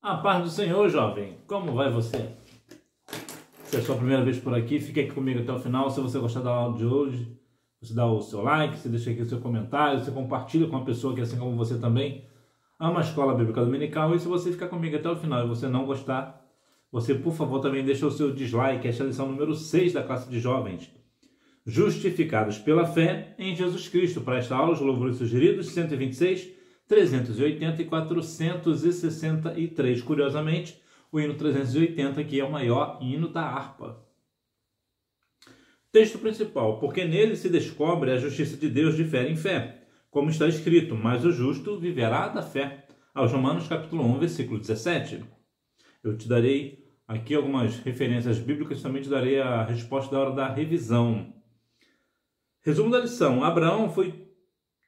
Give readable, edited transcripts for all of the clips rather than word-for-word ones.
A paz do Senhor, jovem. Como vai você? Se é a sua primeira vez por aqui, fique aqui comigo até o final. Se você gostar da aula de hoje, você dá o seu like, você deixa aqui o seu comentário, você compartilha com uma pessoa que, assim como você também, ama a Escola Bíblica Dominical. E se você ficar comigo até o final e você não gostar, você, por favor, também deixa o seu dislike. Esta é a lição número 6 da classe de jovens. Justificados pela fé em Jesus Cristo. Para esta aula, os louvores sugeridos, 126, 380 e 463. Curiosamente, o hino 380, que é o maior hino da harpa. Texto principal. Porque nele se descobre a justiça de Deus de fé em fé, como está escrito, mas o justo viverá da fé. Aos Romanos capítulo 1, versículo 17. Eu te darei aqui algumas referências bíblicas, também te darei a resposta da hora da revisão. Resumo da lição. Abraão foi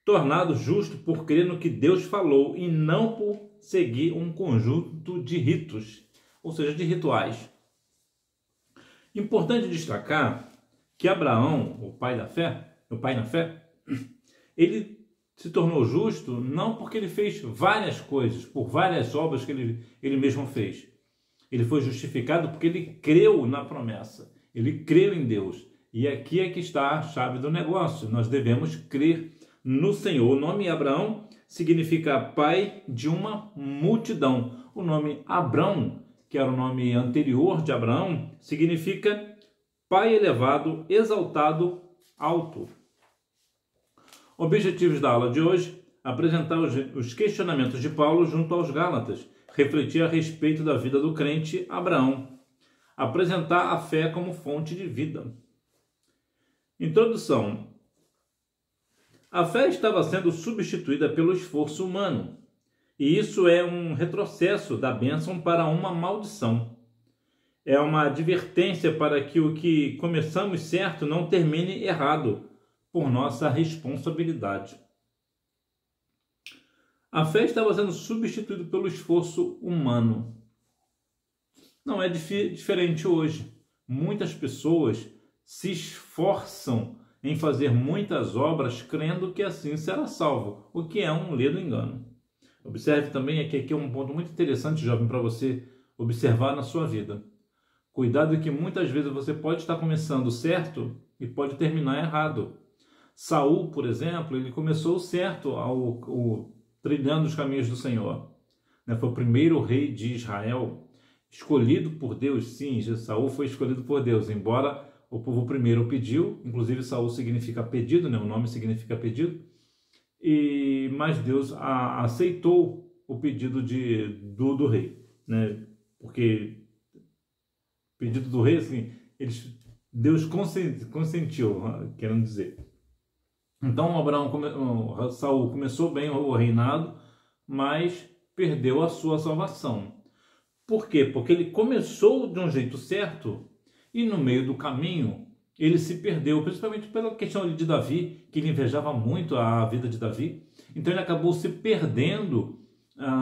tornado justo por crer no que Deus falou e não por seguir um conjunto de ritos, ou seja, de rituais. Importante destacar que Abraão, o pai na fé, ele se tornou justo não porque ele fez várias coisas, por várias obras que ele mesmo fez. Ele foi justificado porque ele creu na promessa, ele creu em Deus. E aqui é que está a chave do negócio. Nós devemos crer no Senhor. O nome Abraão significa pai de uma multidão. O nome Abrão, que era o nome anterior de Abraão, significa pai elevado, exaltado, alto. Objetivos da aula de hoje: apresentar os questionamentos de Paulo junto aos Gálatas, refletir a respeito da vida do crente Abraão, apresentar a fé como fonte de vida. Introdução. A fé estava sendo substituída pelo esforço humano, e isso é um retrocesso da bênção para uma maldição. É uma advertência para que o que começamos certo não termine errado, por nossa responsabilidade. A fé estava sendo substituída pelo esforço humano. Não é diferente hoje. Muitas pessoas se esforçam em fazer muitas obras crendo que assim será salvo, o que é um ledo engano. Observe também que aqui é um ponto muito interessante, jovem, para você observar na sua vida. Cuidado que muitas vezes você pode estar começando certo e pode terminar errado. Saul, por exemplo, ele começou certo trilhando os caminhos do Senhor. Foi o primeiro rei de Israel, escolhido por Deus. Sim, Saul foi escolhido por Deus, embora o povo primeiro pediu, inclusive Saul significa pedido, o nome significa pedido, mas Deus aceitou o pedido do rei, porque o pedido do rei, assim, Deus consentiu, querendo dizer. Então Saul começou bem o reinado, mas perdeu a sua salvação. Por quê? Porque ele começou de um jeito certo, e no meio do caminho ele se perdeu, principalmente pela questão de Davi, que ele invejava muito a vida de Davi. Então ele acabou se perdendo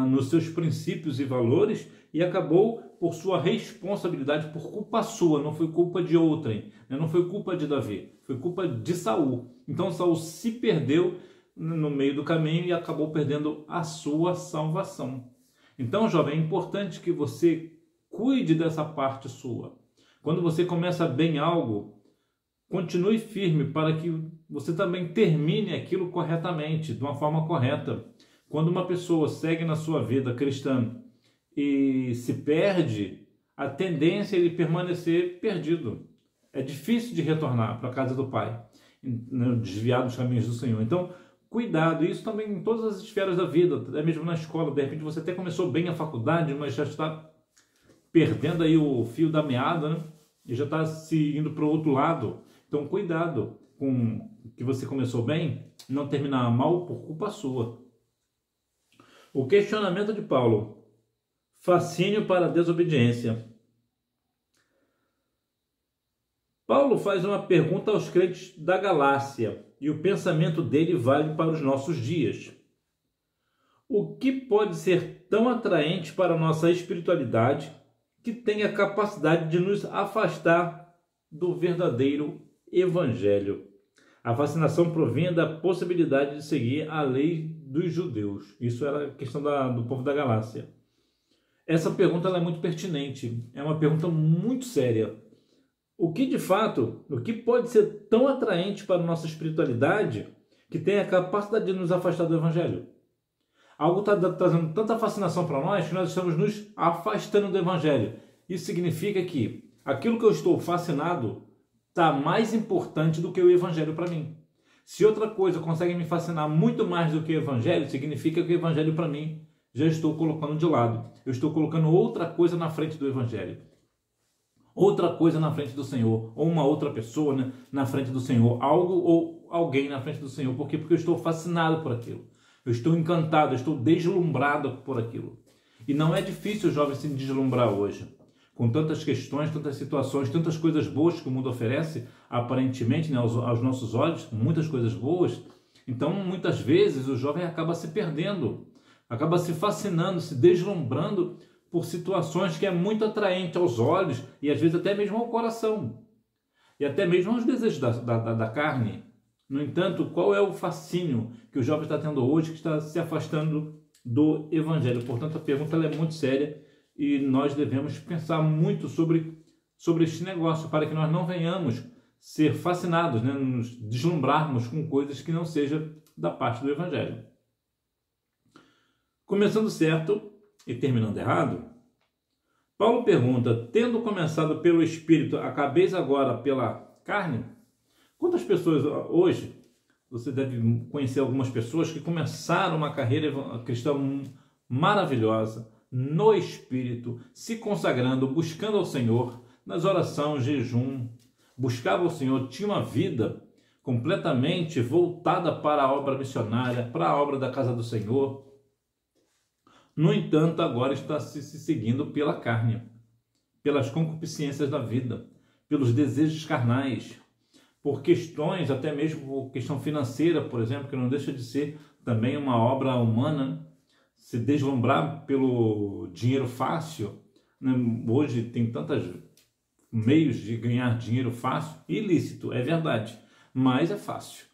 nos seus princípios e valores e acabou por sua responsabilidade, por culpa sua, não foi culpa de outrem, não foi culpa de Davi, foi culpa de Saul. Então Saul se perdeu no meio do caminho e acabou perdendo a sua salvação. Então, jovem, é importante que você cuide dessa parte sua. Quando você começa bem algo, continue firme para que você também termine aquilo corretamente, de uma forma correta. Quando uma pessoa segue na sua vida cristã e se perde, a tendência é ele permanecer perdido. É difícil de retornar para a casa do Pai, desviar dos caminhos do Senhor. Então, cuidado, isso também em todas as esferas da vida, até mesmo na escola. De repente você até começou bem a faculdade, mas já está perdendo aí o fio da meada, e já está se indo para o outro lado. Então, cuidado com que você começou bem, não terminar mal por culpa sua. O questionamento de Paulo: fascínio para a desobediência. Paulo faz uma pergunta aos crentes da Galácia, e o pensamento dele vale para os nossos dias. O que pode ser tão atraente para a nossa espiritualidade que tem a capacidade de nos afastar do verdadeiro evangelho? A fascinação provinha da possibilidade de seguir a lei dos judeus. Isso era a questão do povo da Galácia. Essa pergunta ela é muito pertinente, é uma pergunta muito séria. O que de fato, o que pode ser tão atraente para a nossa espiritualidade que tem a capacidade de nos afastar do Evangelho? Algo está trazendo tanta fascinação para nós que nós estamos nos afastando do Evangelho. Isso significa que aquilo que eu estou fascinado está mais importante do que o Evangelho para mim. Se outra coisa consegue me fascinar muito mais do que o Evangelho, significa que o Evangelho para mim já estou colocando de lado. Eu estou colocando outra coisa na frente do Evangelho. Outra coisa na frente do Senhor. Ou uma outra pessoa, né, na frente do Senhor. Algo ou alguém na frente do Senhor. Por quê? Porque eu estou fascinado por aquilo. Eu estou encantado, eu estou deslumbrado por aquilo. E não é difícil o jovem se deslumbrar hoje. Com tantas questões, tantas situações, tantas coisas boas que o mundo oferece, aparentemente, né, aos nossos olhos, muitas coisas boas. Então, muitas vezes, o jovem acaba se perdendo, acaba se fascinando, se deslumbrando por situações que é muito atraente aos olhos e às vezes até mesmo ao coração. E até mesmo aos desejos da carne. No entanto, qual é o fascínio que o jovem está tendo hoje que está se afastando do Evangelho? Portanto, a pergunta ela é muito séria e nós devemos pensar muito sobre este negócio para que nós não venhamos ser fascinados, né? Nos deslumbrarmos com coisas que não sejam da parte do Evangelho. Começando certo e terminando errado, Paulo pergunta, tendo começado pelo Espírito, acabeis agora pela carne? Quantas pessoas hoje, você deve conhecer algumas pessoas que começaram uma carreira cristã maravilhosa, no Espírito, se consagrando, buscando ao Senhor, nas orações, jejum, buscava o Senhor, tinha uma vida completamente voltada para a obra missionária, para a obra da casa do Senhor. No entanto, agora está se seguindo pela carne, pelas concupiscências da vida, pelos desejos carnais, por questões, até mesmo por questão financeira, por exemplo, que não deixa de ser também uma obra humana, se deslumbrar pelo dinheiro fácil, né? Hoje tem tantos meios de ganhar dinheiro fácil, ilícito, é verdade, mas é fácil.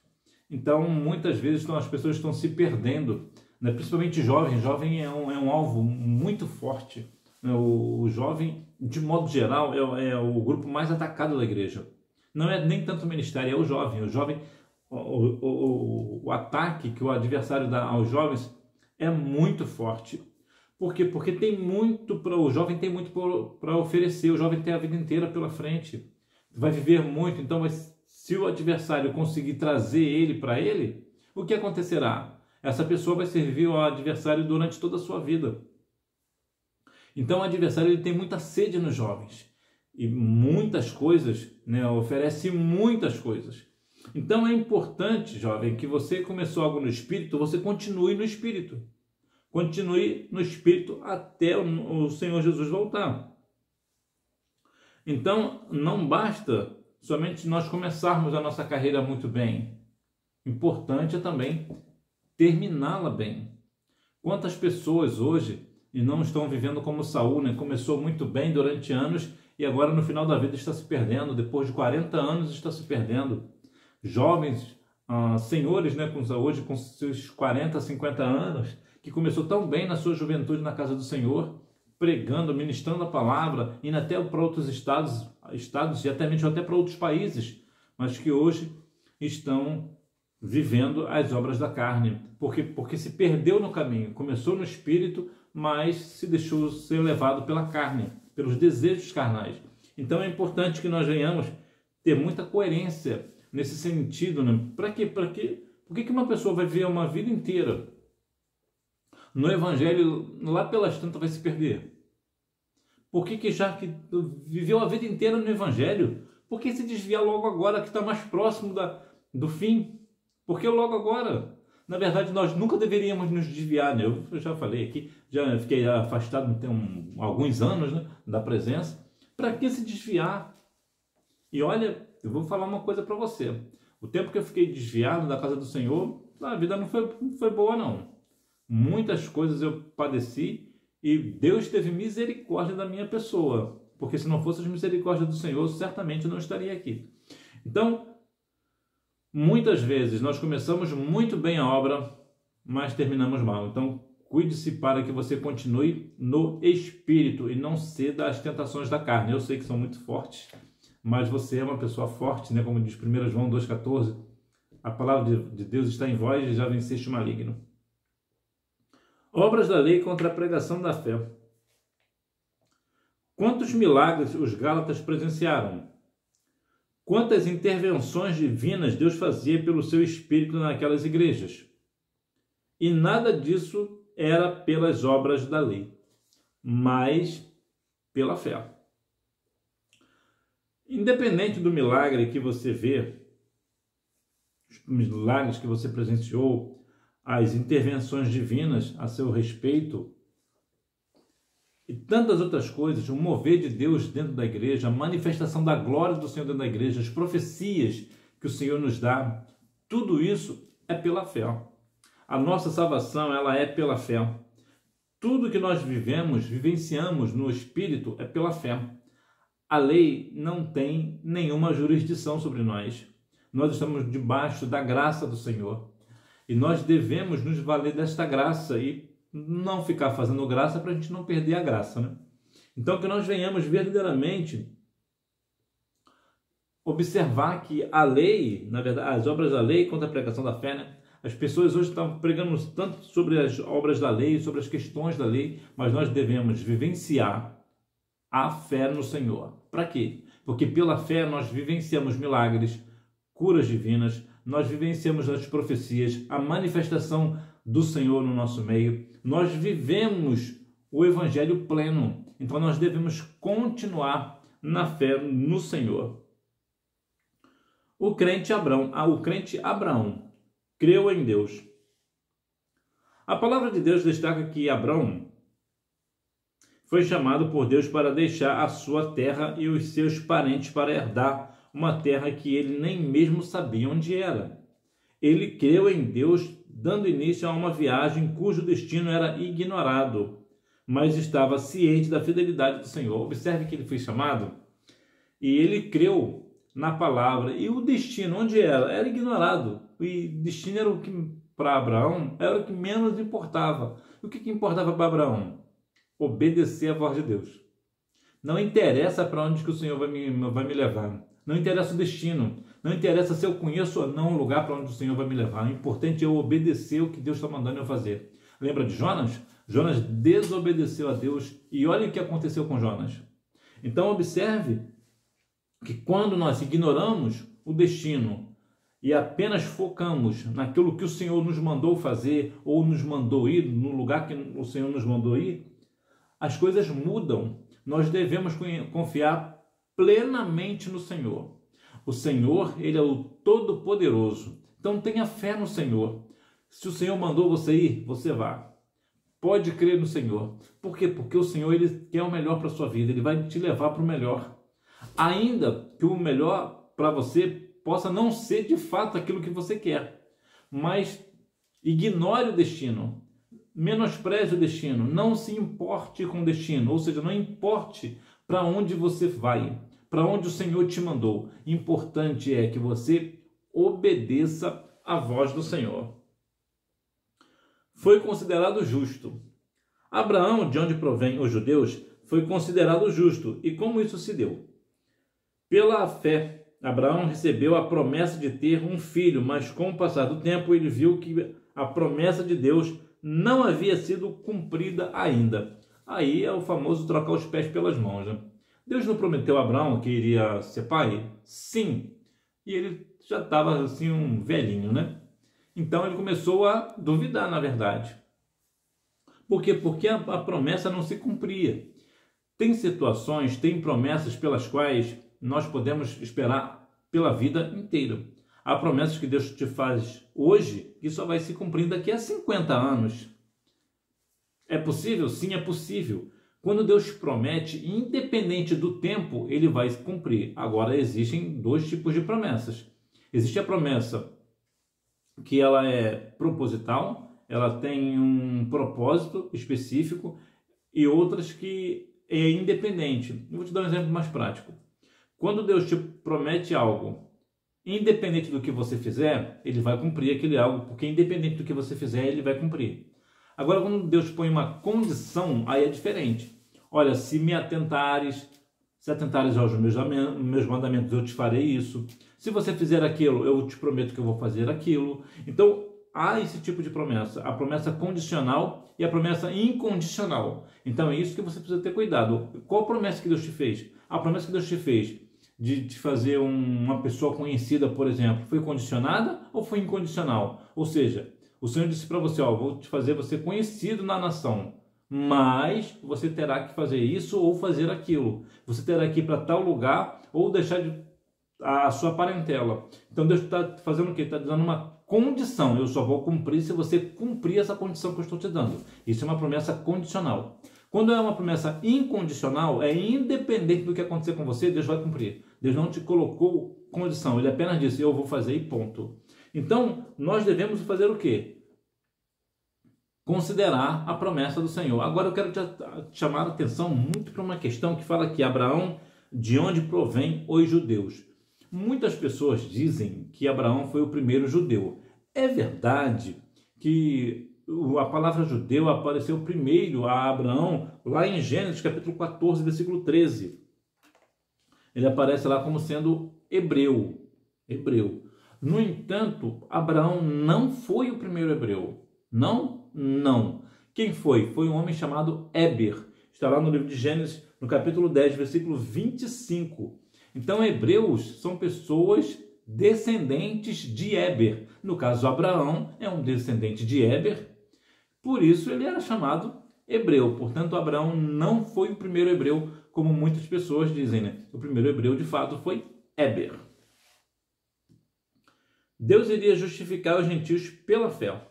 Então, muitas vezes as pessoas estão se perdendo, né? Principalmente jovem. Jovem é um alvo muito forte, né? O jovem, de modo geral, é o grupo mais atacado da igreja. Não é nem tanto o ministério, é o jovem. O jovem, o ataque que o adversário dá aos jovens é muito forte. Por quê? Porque o jovem tem muito para oferecer, o jovem tem a vida inteira pela frente, vai viver muito, então se o adversário conseguir trazer ele para ele, o que acontecerá? Essa pessoa vai servir ao adversário durante toda a sua vida. Então o adversário ele tem muita sede nos jovens, e muitas coisas, né, oferece muitas coisas. Então é importante, jovem, que você começou algo no Espírito, você continue no Espírito. Continue no Espírito até o Senhor Jesus voltar. Então, não basta somente nós começarmos a nossa carreira muito bem. Importante é também terminá-la bem. Quantas pessoas hoje não estão vivendo como Saul, né? Começou muito bem durante anos e agora no final da vida está se perdendo. Depois de 40 anos está se perdendo. Jovens, senhores, né, hoje com seus 40, 50 anos, que começou tão bem na sua juventude na casa do Senhor, pregando, ministrando a palavra, indo até para outros estados e até mesmo até para outros países, mas que hoje estão vivendo as obras da carne, porque se perdeu no caminho, começou no Espírito, mas se deixou ser levado pela carne, pelos desejos carnais. Então é importante que nós venhamos ter muita coerência nesse sentido, né? Por que uma pessoa vai viver uma vida inteira no Evangelho, lá pelas tantas vai se perder? Por que já que viveu a vida inteira no Evangelho, por que se desviar logo agora que está mais próximo do fim? Por que logo agora? Na verdade, nós nunca deveríamos nos desviar, né? Eu já falei aqui, já fiquei afastado tem alguns anos, né, da presença. Para que se desviar? E olha, eu vou falar uma coisa para você. O tempo que eu fiquei desviado da casa do Senhor, a vida não foi boa, não. Muitas coisas eu padeci e Deus teve misericórdia da minha pessoa, porque se não fosse as misericórdias do Senhor, certamente eu não estaria aqui. Então, muitas vezes nós começamos muito bem a obra, mas terminamos mal. Então, Cuide-se para que você continue no Espírito e não ceda às tentações da carne. Eu sei que são muito fortes, mas você é uma pessoa forte, né? Como diz 1 João 2,14, a palavra de Deus está em vós e já venceste o maligno. Obras da lei contra a pregação da fé. Quantos milagres os Gálatas presenciaram? Quantas intervenções divinas Deus fazia pelo seu Espírito naquelas igrejas? E nada disso era pelas obras da lei, mas pela fé. Independente do milagre que você vê, os milagres que você presenciou, as intervenções divinas a seu respeito e tantas outras coisas, o mover de Deus dentro da igreja, a manifestação da glória do Senhor dentro da igreja, as profecias que o Senhor nos dá, tudo isso é pela fé. A nossa salvação, ela é pela fé. Tudo que nós vivenciamos no Espírito é pela fé. A lei não tem nenhuma jurisdição sobre nós. Nós estamos debaixo da graça do Senhor. E nós devemos nos valer desta graça e não ficar fazendo graça para a gente não perder a graça, né? Então, que nós venhamos verdadeiramente observar que a lei, na verdade, as obras da lei contra a pregação da fé, né? As pessoas hoje estão pregando tanto sobre as obras da lei, sobre as questões da lei, mas nós devemos vivenciar a fé no Senhor. Para quê? Porque pela fé nós vivenciamos milagres, curas divinas, nós vivenciamos as profecias, a manifestação do Senhor no nosso meio, nós vivemos o Evangelho pleno. Então nós devemos continuar na fé no Senhor. O crente Abraão creu em Deus. A palavra de Deus destaca que Abraão foi chamado por Deus para deixar a sua terra e os seus parentes para herdar uma terra que ele nem mesmo sabia onde era. Ele creu em Deus, dando início a uma viagem cujo destino era ignorado, mas estava ciente da fidelidade do Senhor. Observe que ele foi chamado e ele creu na palavra, e o destino, onde era? Era ignorado. O destino era o que, para Abraão, era o que menos importava. O que importava para Abraão? Obedecer à voz de Deus. Não interessa para onde que o Senhor vai me levar. Não interessa o destino. Não interessa se eu conheço ou não o lugar para onde o Senhor vai me levar. O importante é eu obedecer o que Deus está mandando eu fazer. Lembra de Jonas? Jonas desobedeceu a Deus e olha o que aconteceu com Jonas. Então observe que quando nós ignoramos o destino e apenas focamos naquilo que o Senhor nos mandou fazer ou nos mandou ir, no lugar que o Senhor nos mandou ir, as coisas mudam. Nós devemos confiar plenamente no Senhor. O Senhor, Ele é o Todo-Poderoso. Então tenha fé no Senhor. Se o Senhor mandou você ir, você vá. Pode crer no Senhor. Por quê? Porque o Senhor, Ele quer o melhor para a sua vida. Ele vai te levar para o melhor. Ainda que o melhor para você possa não ser de fato aquilo que você quer. Mas ignore o destino. Menospreze o destino. Não se importe com o destino. Ou seja, não importe para onde você vai, para onde o Senhor te mandou. Importante é que você obedeça à voz do Senhor. Foi considerado justo. Abraão, de onde provém os judeus, foi considerado justo. E como isso se deu? Pela fé, Abraão recebeu a promessa de ter um filho, mas com o passar do tempo ele viu que a promessa de Deus não havia sido cumprida ainda. Aí é o famoso trocar os pés pelas mãos, né? Deus não prometeu a Abraão que iria ser pai? Sim. E ele já estava assim um velhinho, né? Então ele começou a duvidar, na verdade. Por quê? Porque a promessa não se cumpria. Tem situações, tem promessas pelas quais nós podemos esperar pela vida inteira. Há promessas que Deus te faz hoje que só vai se cumprir daqui a 50 anos. É possível? Sim, é possível. Quando Deus promete, independente do tempo, Ele vai cumprir. Agora, existem dois tipos de promessas. Existe a promessa que ela é proposital, ela tem um propósito específico, e outras que é independente. Eu vou te dar um exemplo mais prático. Quando Deus te promete algo, independente do que você fizer, Ele vai cumprir aquele algo, porque independente do que você fizer, Ele vai cumprir. Agora, quando Deus põe uma condição, aí é diferente. Olha, se atentares aos meus mandamentos, eu te farei isso. Se você fizer aquilo, eu te prometo que eu vou fazer aquilo. Então, há esse tipo de promessa. A promessa condicional e a promessa incondicional. Então, é isso que você precisa ter cuidado. Qual promessa que Deus te fez? A promessa que Deus te fez de te fazer uma pessoa conhecida, por exemplo, foi condicionada ou foi incondicional? Ou seja, o Senhor disse para você, ó, vou te fazer você conhecido na nação, mas você terá que fazer isso ou fazer aquilo. Você terá que ir para tal lugar ou deixar a sua parentela. Então Deus está fazendo o quê? Está dando uma condição. Eu só vou cumprir se você cumprir essa condição que eu estou te dando. Isso é uma promessa condicional. Quando é uma promessa incondicional, é independente do que acontecer com você, Deus vai cumprir. Deus não te colocou condição, Ele apenas disse, eu vou fazer e ponto. Então, nós devemos fazer o quê? Considerar a promessa do Senhor. Agora eu quero te chamar a atenção muito para uma questão que fala que Abraão, de onde provém os judeus. Muitas pessoas dizem que Abraão foi o primeiro judeu. É verdade que a palavra judeu apareceu primeiro a Abraão lá em Gênesis capítulo 14, versículo 13. Ele aparece lá como sendo hebreu. No entanto, Abraão não foi o primeiro hebreu. Não. Quem foi? Foi um homem chamado Éber. Está lá no livro de Gênesis, no capítulo 10, versículo 25. Então, hebreus são pessoas descendentes de Éber. No caso, Abraão é um descendente de Éber, por isso ele era chamado hebreu. Portanto, Abraão não foi o primeiro hebreu, como muitas pessoas dizem, né? O primeiro hebreu, de fato, foi Éber. Deus iria justificar os gentios pela fé.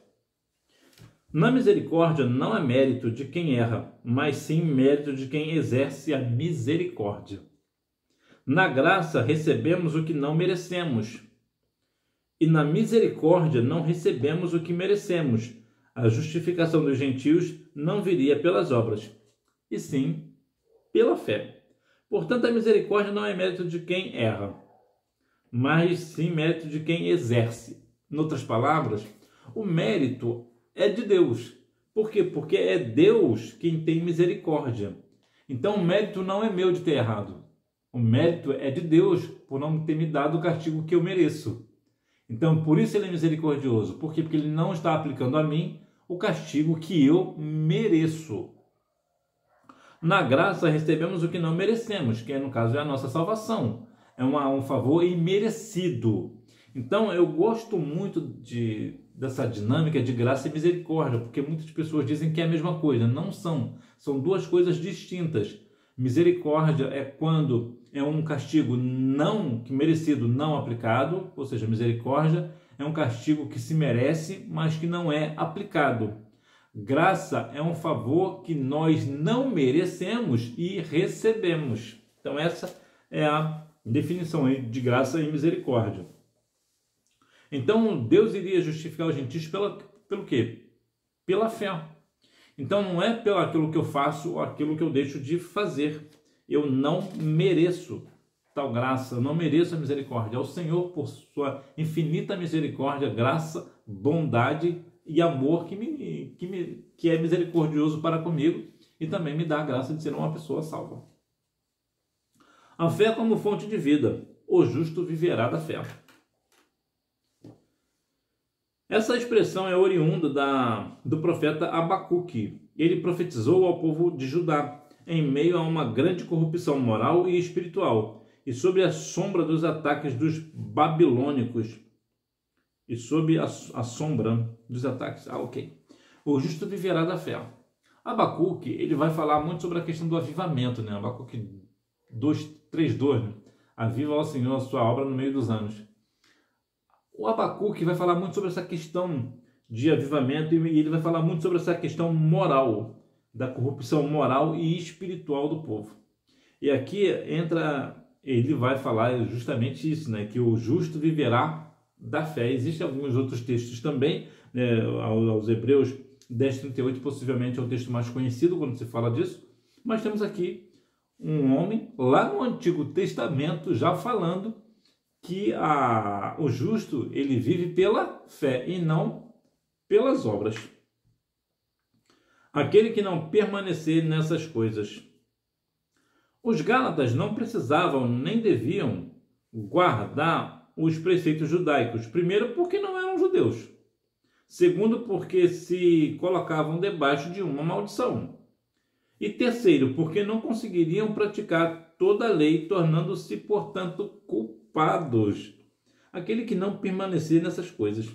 Na misericórdia não é mérito de quem erra, mas sim mérito de quem exerce a misericórdia. Na graça recebemos o que não merecemos, e na misericórdia não recebemos o que merecemos. A justificação dos gentios não viria pelas obras, e sim pela fé. Portanto, a misericórdia não é mérito de quem erra, mas sim mérito de quem exerce. Em outras palavras, o mérito é de Deus. Por quê? Porque é Deus quem tem misericórdia. Então, o mérito não é meu de ter errado. O mérito é de Deus por não ter me dado o castigo que eu mereço. Então, por isso ele é misericordioso. Por quê? Porque ele não está aplicando a mim o castigo que eu mereço. Na graça recebemos o que não merecemos, que no caso é a nossa salvação. É um favor imerecido. Então, eu gosto muito dessa dinâmica de graça e misericórdia, porque muitas pessoas dizem que é a mesma coisa. Não são. São duas coisas distintas. Misericórdia é quando é um castigo merecido, não aplicado, ou seja, misericórdia é um castigo que se merece, mas que não é aplicado. Graça é um favor que nós não merecemos e recebemos. Então essa é a definição de graça e misericórdia. Então Deus iria justificar os gentios pelo quê? Pela fé. Então não é pelo aquilo que eu faço ou aquilo que eu deixo de fazer. Eu não mereço tal graça, eu não mereço a misericórdia. É o Senhor, por sua infinita misericórdia, graça, bondade e amor que é misericordioso para comigo e também me dá a graça de ser uma pessoa salva. A fé como fonte de vida. O justo viverá da fé. Essa expressão é oriunda do profeta Abacuque. Ele profetizou ao povo de Judá em meio a uma grande corrupção moral e espiritual e sob a sombra dos ataques dos babilônicos. O justo viverá da fé. Abacuque, ele vai falar muito sobre a questão do avivamento, né? Abacuque 3:2, né? Aviva ao Senhor a sua obra no meio dos anos. O Abacuque vai falar muito sobre essa questão de avivamento e ele vai falar muito sobre essa questão moral, da corrupção moral e espiritual do povo. E aqui ele vai falar justamente isso, né? Que o justo viverá da fé. Existem alguns outros textos também, né? Aos Hebreus 10:38, possivelmente é o texto mais conhecido quando se fala disso, mas temos aqui um homem lá no Antigo Testamento já falando que o justo ele vive pela fé e não pelas obras. aquele que não permanecer nessas coisas. Os Gálatas não precisavam nem deviam guardar os preceitos judaicos. Primeiro, porque não eram judeus. Segundo, porque se colocavam debaixo de uma maldição. E terceiro, porque não conseguiriam praticar toda a lei, tornando-se, portanto, culpados. Aquele que não permanecer nessas coisas.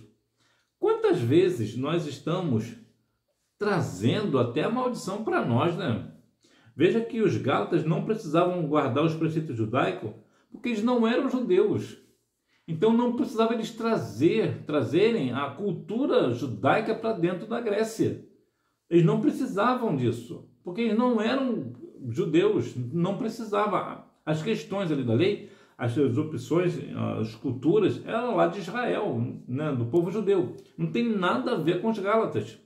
Quantas vezes nós estamos trazendo até a maldição para nós, né? Veja que os Gálatas não precisavam guardar os preceitos judaicos porque eles não eram judeus. Então não precisava eles trazerem a cultura judaica para dentro da Grécia. Eles não precisavam disso, porque eles não eram judeus, não precisavam. As questões ali da lei, as opções, as culturas, eram lá de Israel, né, do povo judeu. Não tem nada a ver com os Gálatas.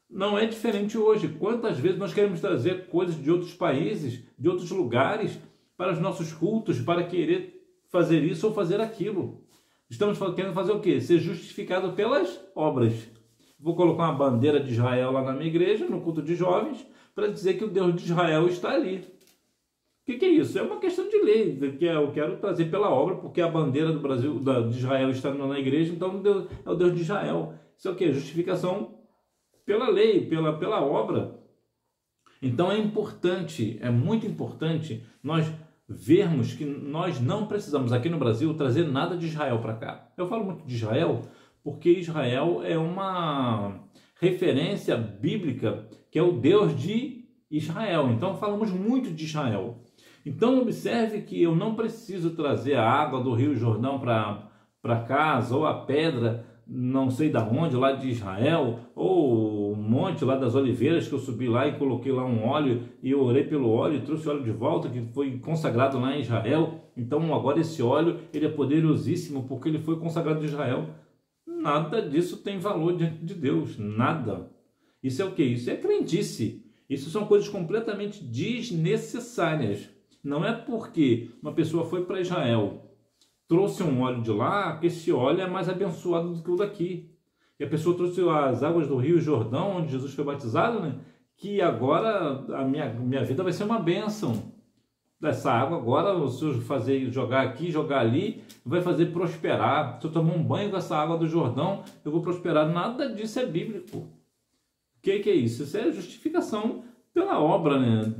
Não é diferente hoje. Quantas vezes nós queremos trazer coisas de outros países, de outros lugares, para os nossos cultos, para querer fazer isso ou fazer aquilo. Estamos querendo fazer o quê? Ser justificado pelas obras. Vou colocar uma bandeira de Israel lá na minha igreja, no culto de jovens, para dizer que o Deus de Israel está ali. O que é isso? É uma questão de lei, que eu quero trazer pela obra, porque a bandeira do Brasil, de Israel está na igreja, então Deus, é o Deus de Israel. Isso é o quê? Justificação pela lei, pela obra. Então é importante, é muito importante nós vermos que nós não precisamos aqui no Brasil trazer nada de Israel para cá. Eu falo muito de Israel porque Israel é uma referência bíblica que é o Deus de Israel. Então falamos muito de Israel. Então observe que eu não preciso trazer a água do Rio Jordão para casa, ou a pedra não sei da onde, lá de Israel, ou o monte lá das oliveiras que eu subi lá e coloquei lá um óleo e eu orei pelo óleo e trouxe o óleo de volta que foi consagrado lá em Israel. Então agora esse óleo ele é poderosíssimo porque ele foi consagrado em Israel. Nada disso tem valor diante de Deus, nada. Isso é o que? Isso é crendice. Isso são coisas completamente desnecessárias. Não é porque uma pessoa foi para Israel, trouxe um óleo de lá, que esse óleo é mais abençoado do que o daqui. E a pessoa trouxe as águas do Rio Jordão, onde Jesus foi batizado, né? Que agora a minha vida vai ser uma bênção. Essa água agora, se eu jogar aqui, jogar ali, vai fazer prosperar. Se eu tomar um banho com essa água do Jordão, eu vou prosperar. Nada disso é bíblico. O que é isso? Isso é justificação pela obra, né?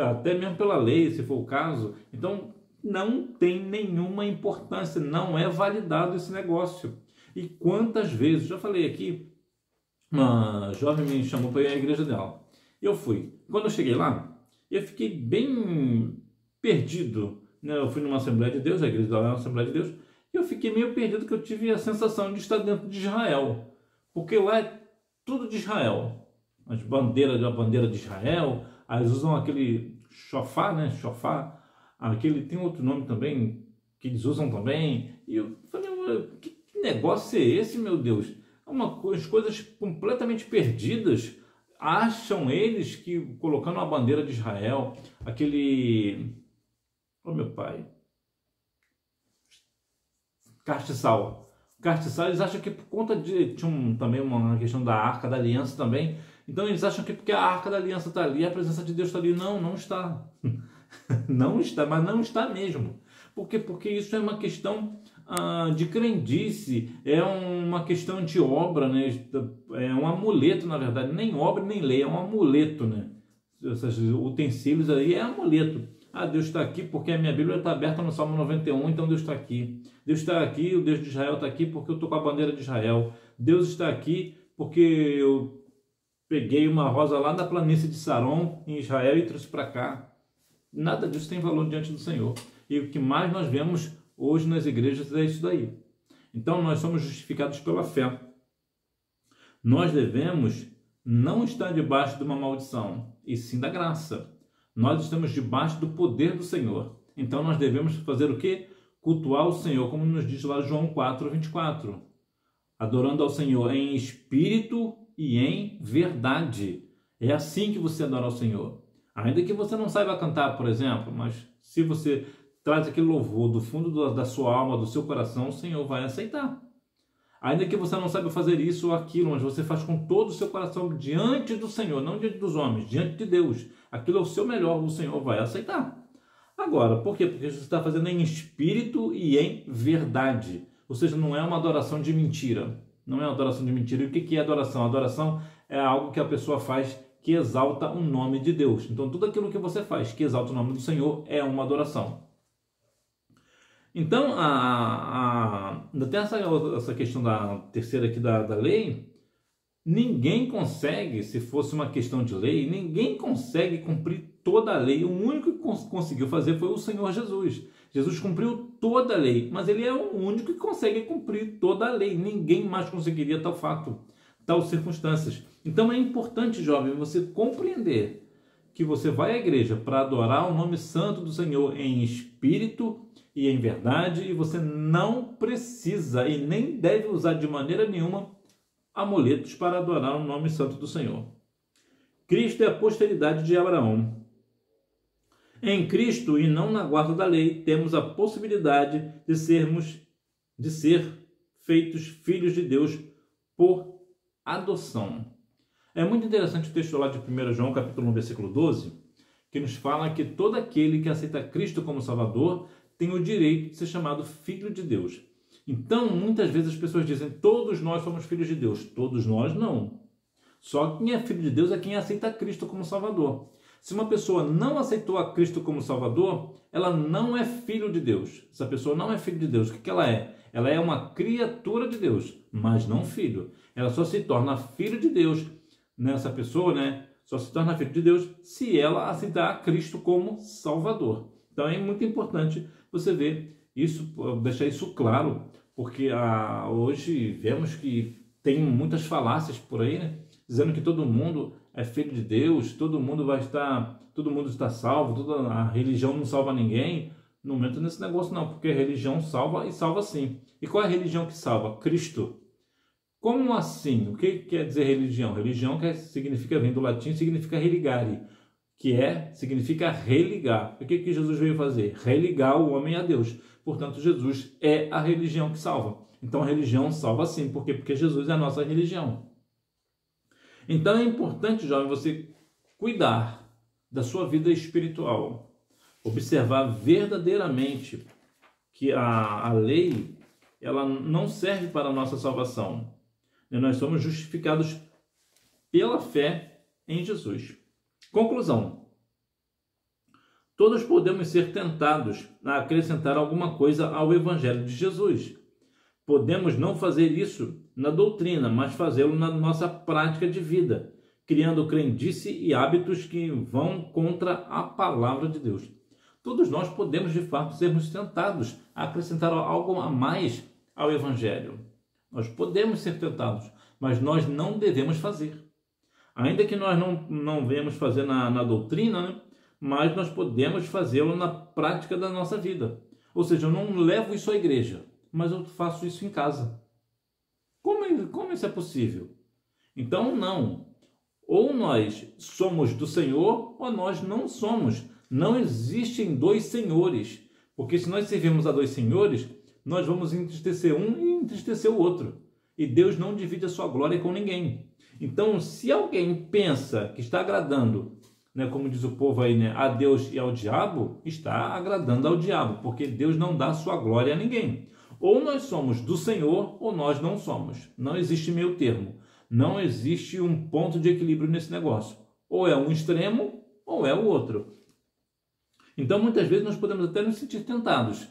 Até mesmo pela lei, se for o caso. Então, não tem nenhuma importância, não é validado esse negócio. E quantas vezes, já falei aqui, uma jovem me chamou para ir à igreja dela. Eu fui. Quando eu cheguei lá, eu fiquei bem perdido, né? Eu fui numa Assembleia de Deus, a igreja dela é uma Assembleia de Deus, e eu fiquei meio perdido, que eu tive a sensação de estar dentro de Israel, porque lá é tudo de Israel. As bandeiras, a bandeira de Israel, eles usam aquele shofar, né? Shofar, aquele tem outro nome também que eles usam também. E eu falei, que negócio é esse, meu Deus? As coisas completamente perdidas. Acham eles que colocando a bandeira de Israel, aquele, oh meu pai, castiçal, eles acham que por conta de também uma questão da Arca da Aliança também. Então eles acham que porque a Arca da Aliança está ali, a presença de Deus está ali. Não, não está. Não está, mas não está mesmo. Por quê? Porque isso é uma questão de crendice, é uma questão de obra, né? É um amuleto, na verdade. Nem obra, nem lei, é um amuleto, né? Esses utensílios aí é amuleto. Deus está aqui porque a minha Bíblia está aberta no Salmo 91, então Deus está aqui. Deus está aqui, o Deus de Israel está aqui porque eu estou com a bandeira de Israel. Deus está aqui porque eu peguei uma rosa lá da planície de Saron, em Israel, e trouxe para cá. Nada disso tem valor diante do Senhor. E o que mais nós vemos hoje nas igrejas é isso daí. Então nós somos justificados pela fé. Nós devemos não estar debaixo de uma maldição, e sim da graça. Nós estamos debaixo do poder do Senhor. Então nós devemos fazer o quê? Cultuar o Senhor, como nos diz lá João 4:24. Adorando ao Senhor em espírito e em verdade. É assim que você adora ao Senhor. Ainda que você não saiba cantar, por exemplo, mas se você traz aquele louvor do fundo da sua alma, do seu coração, o Senhor vai aceitar. Ainda que você não saiba fazer isso ou aquilo, mas você faz com todo o seu coração diante do Senhor, não diante dos homens, diante de Deus. Aquilo é o seu melhor, o Senhor vai aceitar. Agora, por quê? Porque você está fazendo em espírito e em verdade. Ou seja, não é uma adoração de mentira. Não é uma adoração de mentira. E o que é adoração? Adoração é algo que a pessoa faz que exalta o nome de Deus. Então, tudo aquilo que você faz que exalta o nome do Senhor é uma adoração. Então, até essa questão da terceira aqui da lei, ninguém consegue, se fosse uma questão de lei, ninguém consegue cumprir toda a lei. O único que conseguiu fazer foi o Senhor Jesus. Jesus cumpriu toda a lei, mas ele é o único que consegue cumprir toda a lei. Ninguém mais conseguiria tal fato, tal circunstâncias. Então é importante, jovem, você compreender que você vai à igreja para adorar o nome santo do Senhor em espírito e em verdade, e você não precisa e nem deve usar de maneira nenhuma amuletos para adorar o nome santo do Senhor. Cristo é a posteridade de Abraão. Em Cristo e não na guarda da lei, temos a possibilidade de ser feitos filhos de Deus por adoção. É muito interessante o texto lá de 1 João, capítulo 1, versículo 12, que nos fala que todo aquele que aceita Cristo como Salvador tem o direito de ser chamado filho de Deus. Então, muitas vezes as pessoas dizem, todos nós somos filhos de Deus. Todos nós não. Só quem é filho de Deus é quem aceita Cristo como Salvador. Se uma pessoa não aceitou a Cristo como Salvador, ela não é filho de Deus. Essa pessoa não é filho de Deus. O que ela é? Ela é uma criatura de Deus, mas não filho. Ela só se torna filho de Deus, nessa pessoa, só se torna filho de Deus se ela aceitar a Cristo como Salvador. Então é muito importante você ver isso, deixar isso claro, porque hoje vemos que tem muitas falácias por aí, dizendo que todo mundo é filho de Deus, todo mundo está salvo, a religião não salva ninguém. Não entra nesse negócio não, porque a religião salva e salva sim. E qual é a religião que salva? Cristo. Como assim? O que quer dizer religião? Religião vem do latim, significa religare, significa religar. O que Jesus veio fazer? Religar o homem a Deus. Portanto, Jesus é a religião que salva. Então, a religião salva sim. Por quê? Porque Jesus é a nossa religião. Então, é importante, jovem, você cuidar da sua vida espiritual. Observar verdadeiramente que a lei ela não serve para a nossa salvação. Nós somos justificados pela fé em Jesus. Conclusão. Todos podemos ser tentados a acrescentar alguma coisa ao Evangelho de Jesus. Podemos não fazer isso na doutrina, mas fazê-lo na nossa prática de vida, criando crendice e hábitos que vão contra a palavra de Deus. Todos nós podemos, de fato, sermos tentados a acrescentar algo a mais ao Evangelho. Nós podemos ser tentados, mas nós não devemos fazer. Ainda que nós não venhamos fazer na doutrina, mas nós podemos fazê-lo na prática da nossa vida. Ou seja, eu não levo isso à igreja, mas eu faço isso em casa. Como isso é possível? Então, não. Ou nós somos do Senhor, ou nós não somos. Não existem dois senhores. Porque se nós servimos a dois senhores, nós vamos entristecer um e entristecer o outro. E Deus não divide a sua glória com ninguém. Então, se alguém pensa que está agradando, como diz o povo aí, a Deus e ao diabo, está agradando ao diabo, porque Deus não dá a sua glória a ninguém. Ou nós somos do Senhor, ou nós não somos. Não existe meio termo. Não existe um ponto de equilíbrio nesse negócio. Ou é um extremo, ou é o outro. Então, muitas vezes, nós podemos até nos sentir tentados.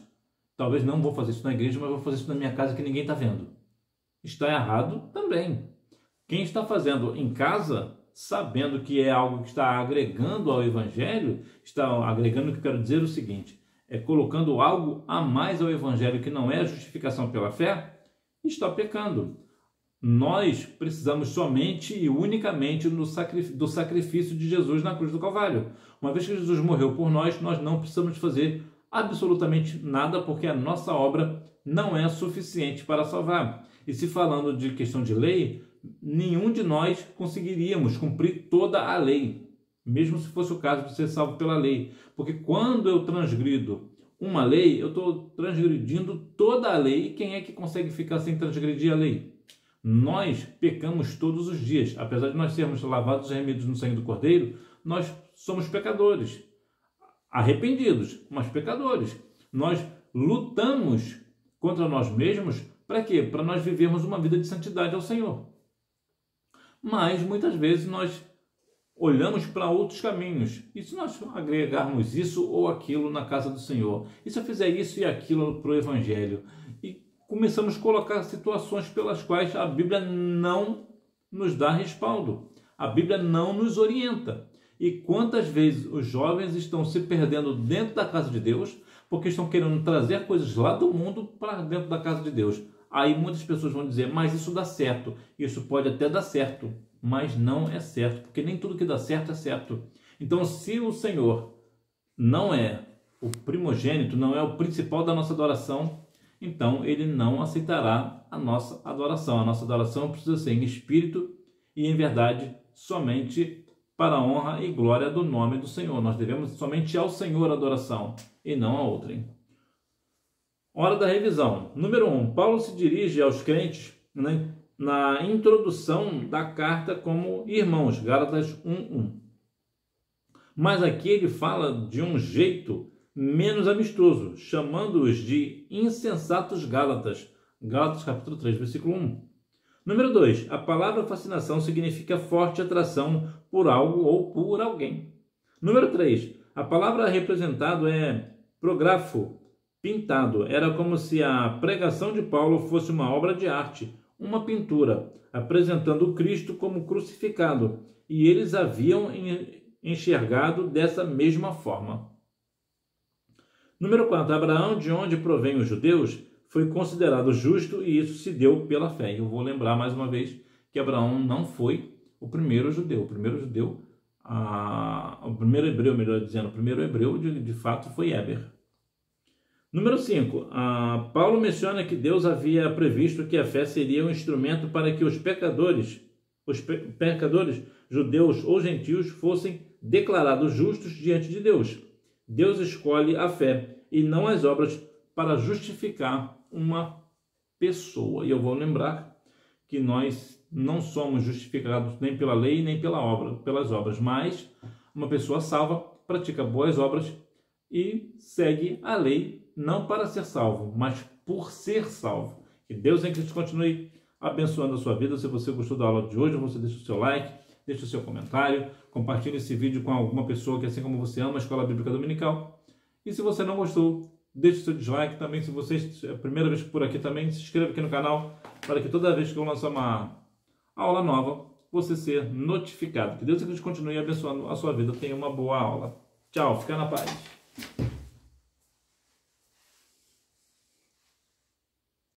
Talvez não vou fazer isso na igreja, mas vou fazer isso na minha casa que ninguém está vendo. Está errado também. Quem está fazendo em casa, sabendo que é algo que está agregando ao Evangelho, está agregando, o que eu quero dizer é o seguinte, é colocando algo a mais ao Evangelho que não é a justificação pela fé, está pecando. Nós precisamos somente e unicamente do sacrifício de Jesus na cruz do Calvário. Uma vez que Jesus morreu por nós, nós não precisamos fazer absolutamente nada, porque a nossa obra não é suficiente para salvar. E se falando de questão de lei, nenhum de nós conseguiríamos cumprir toda a lei, mesmo se fosse o caso de ser salvo pela lei. Porque quando eu transgrido uma lei, eu estou transgredindo toda a lei. E quem é que consegue ficar sem transgredir a lei? Nós pecamos todos os dias. Apesar de nós sermos lavados e remidos no sangue do Cordeiro, nós somos pecadores. Arrependidos, mas pecadores. Nós lutamos contra nós mesmos. Para quê? Para nós vivermos uma vida de santidade ao Senhor. Mas muitas vezes nós olhamos para outros caminhos. E se nós agregarmos isso ou aquilo na casa do Senhor? E se eu fizer isso e aquilo para o Evangelho? E começamos a colocar situações pelas quais a Bíblia não nos dá respaldo. A Bíblia não nos orienta. E quantas vezes os jovens estão se perdendo dentro da casa de Deus porque estão querendo trazer coisas lá do mundo para dentro da casa de Deus. Aí muitas pessoas vão dizer, mas isso dá certo. Isso pode até dar certo, mas não é certo, porque nem tudo que dá certo é certo. Então, se o Senhor não é o primogênito, não é o principal da nossa adoração, então ele não aceitará a nossa adoração. A nossa adoração precisa ser em espírito e em verdade, somente para a honra e glória do nome do Senhor. Nós devemos somente ao Senhor adoração e não a outrem. Hora da revisão. Número 1. Paulo se dirige aos crentes na introdução da carta como irmãos, Gálatas 1:1. Mas aqui ele fala de um jeito menos amistoso, chamando-os de insensatos Gálatas, Gálatas capítulo 3, versículo 1. Número 2. A palavra fascinação significa forte atração por algo ou por alguém. Número 3. A palavra representado é prografo, pintado. Era como se a pregação de Paulo fosse uma obra de arte, uma pintura, apresentando o Cristo como crucificado, e eles haviam enxergado dessa mesma forma. Número 4. Abraão, de onde provém os judeus, foi considerado justo e isso se deu pela fé. Eu vou lembrar mais uma vez que Abraão não foi o primeiro judeu. O primeiro hebreu, melhor dizendo, o primeiro hebreu de fato foi Éber. Número 5. Paulo menciona que Deus havia previsto que a fé seria um instrumento para que os pecadores, judeus ou gentios, fossem declarados justos diante de Deus. Deus escolhe a fé e não as obras para justificar uma pessoa. E eu vou lembrar que nós não somos justificados nem pela lei nem pelas obras, mas uma pessoa salva pratica boas obras e segue a lei não para ser salvo, mas por ser salvo. Que Deus em Cristo continue abençoando a sua vida. Se você gostou da aula de hoje, você deixa o seu like, deixa o seu comentário, compartilhe esse vídeo com alguma pessoa que, assim como você, ama a Escola Bíblica Dominical. E se você não gostou, deixe o seu dislike também. Se você é a primeira vez por aqui também, se inscreva aqui no canal para que toda vez que eu lançar uma aula nova, você ser notificado. Que Deus em Cristo continue abençoando a sua vida. Tenha uma boa aula. Tchau, fica na paz.